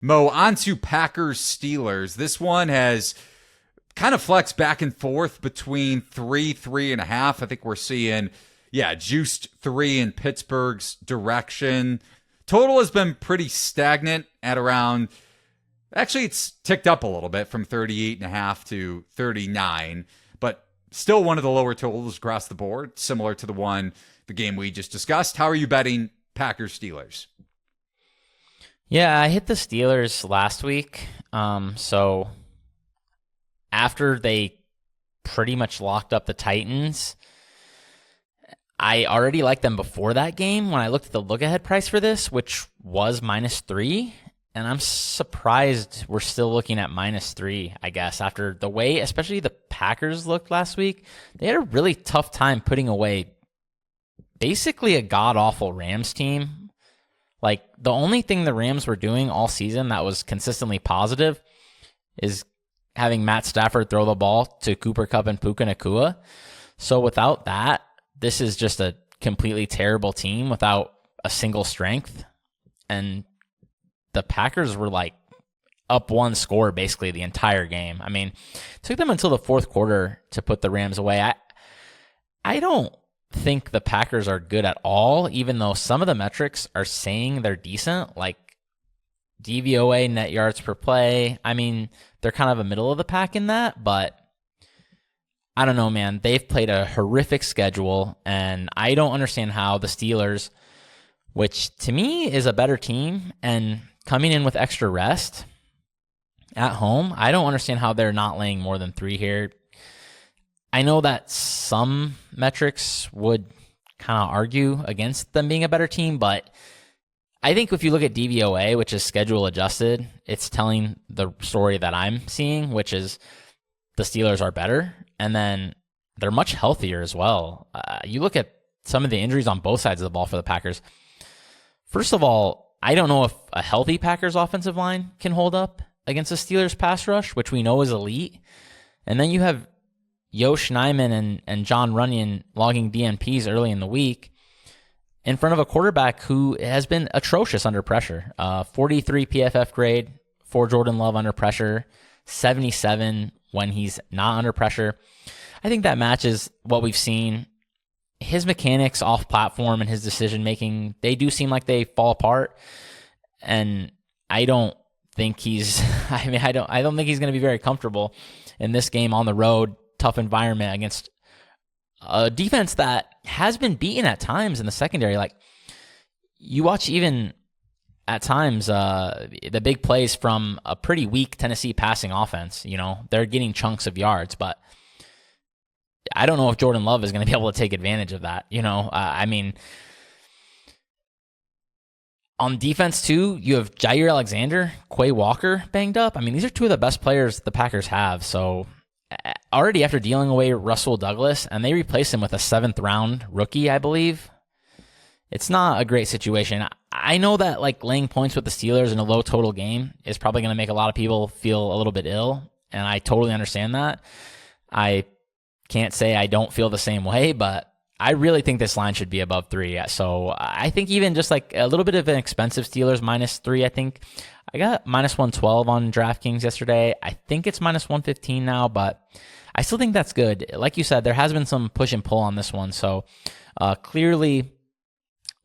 Mo, on to Packers Steelers. This one has kind of flexed back and forth between 3.5. I think we're seeing, juiced 3 in Pittsburgh's direction. Total has been pretty stagnant at around, actually it's ticked up a little bit from 38.5 to 39, but still one of the lower totals across the board, similar to the game we just discussed. How are you betting Packers Steelers? Yeah, I hit the Steelers last week. So after they pretty much locked up the Titans, I already liked them before that game when I looked at the look-ahead price for this, which was -3. And I'm surprised we're still looking at -3, I guess, after the way, especially the Packers looked last week. They had a really tough time putting away basically a god-awful Rams team. Like, the only thing the Rams were doing all season that was consistently positive is having Matt Stafford throw the ball to Cooper Kupp and Puka Nacua. So without that, this is just a completely terrible team without a single strength. And the Packers were like up one score basically the entire game. I mean, it took them until the fourth quarter to put the Rams away. I don't think the Packers are good at all, even though some of the metrics are saying they're decent, like DVOA, net yards per play. I mean, they're kind of a middle of the pack in that, but I don't know, man. They've played a horrific schedule, and I don't understand how the Steelers, which to me is a better team, and coming in with extra rest at home, I don't understand how they're not laying more than 3 here. I know that some metrics would kind of argue against them being a better team, but I think if you look at DVOA, which is schedule adjusted, it's telling the story that I'm seeing, which is the Steelers are better, and then they're much healthier as well. You look at some of the injuries on both sides of the ball for the Packers. First of all, I don't know if a healthy Packers offensive line can hold up against the Steelers pass rush, which we know is elite. And then you have Yosh Nijman and John Runyon logging DNPs early in the week in front of a quarterback who has been atrocious under pressure. 43 PFF grade for Jordan Love under pressure, 77 when he's not under pressure. I think that matches what we've seen. His mechanics off platform and his decision making, they do seem like they fall apart. And I don't think he's I don't think he's going to be very comfortable in this game on the road. Tough environment against a defense that has been beaten at times in the secondary. Like, you watch even at times the big plays from a pretty weak Tennessee passing offense. You know, they're getting chunks of yards, but I don't know if Jordan Love is going to be able to take advantage of that. You know, I mean, on defense too, you have Jair Alexander, Quay Walker banged up. I mean, these are 2 of the best players the Packers have. So already after dealing away Russell Douglas, and they replaced him with a 7th round rookie, I believe, it's not a great situation. I know that like laying points with the Steelers in a low total game is probably going to make a lot of people feel a little bit ill, and I totally understand that. I can't say I don't feel the same way, but I really think this line should be above 3. So I think even just like a little bit of an expensive Steelers -3, I think. I got -112 on DraftKings yesterday. I think it's -115 now, but I still think that's good. Like you said, there has been some push and pull on this one. So clearly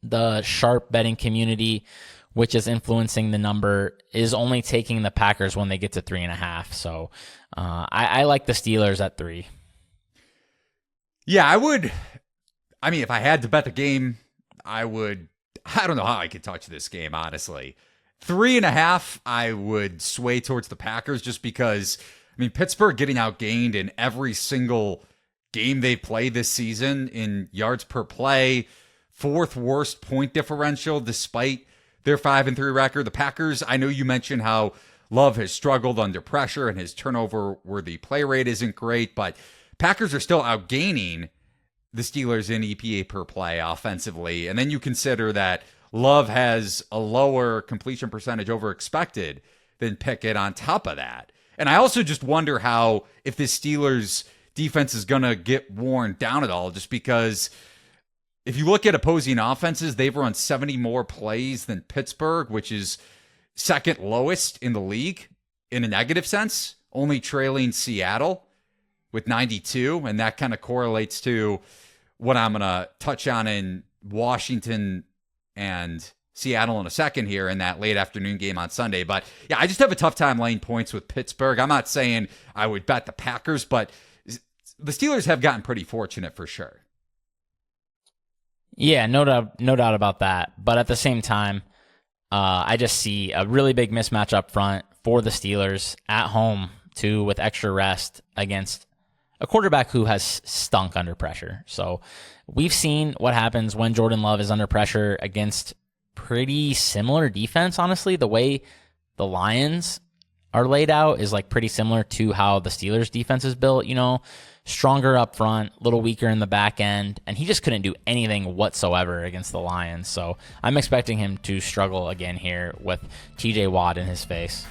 the sharp betting community, which is influencing the number, is only taking the Packers when they get to 3.5. So I like the Steelers at 3. Yeah, I mean, if I had to bet the game, I don't know how I could touch this game, honestly. 3.5, I would sway towards the Packers just because, I mean, Pittsburgh getting outgained in every single game they played this season in yards per play, 4th worst point differential despite their 5-3 record. The Packers, I know you mentioned how Love has struggled under pressure and his turnover-worthy play rate isn't great, but Packers are still outgaining the Steelers in EPA per play offensively. And then you consider that Love has a lower completion percentage over expected than Pickett on top of that. And I also just wonder how, if the Steelers defense is going to get worn down at all, just because if you look at opposing offenses, they've run 70 more plays than Pittsburgh, which is second lowest in the league in a negative sense, only trailing Seattle with 92. And that kind of correlates to what I'm going to touch on in Washington and Seattle in a second here in that late afternoon game on Sunday. But yeah, I just have a tough time laying points with Pittsburgh. I'm not saying I would bet the Packers, but the Steelers have gotten pretty fortunate for sure. Yeah, no doubt about that. But at the same time, I just see a really big mismatch up front for the Steelers at home, too, with extra rest against a quarterback who has stunk under pressure. So we've seen what happens when Jordan Love is under pressure against pretty similar defense, honestly. The way the Lions are laid out is like pretty similar to how the Steelers defense is built, stronger up front, a little weaker in the back end, and he just couldn't do anything whatsoever against the Lions. So I'm expecting him to struggle again here with TJ Watt in his face.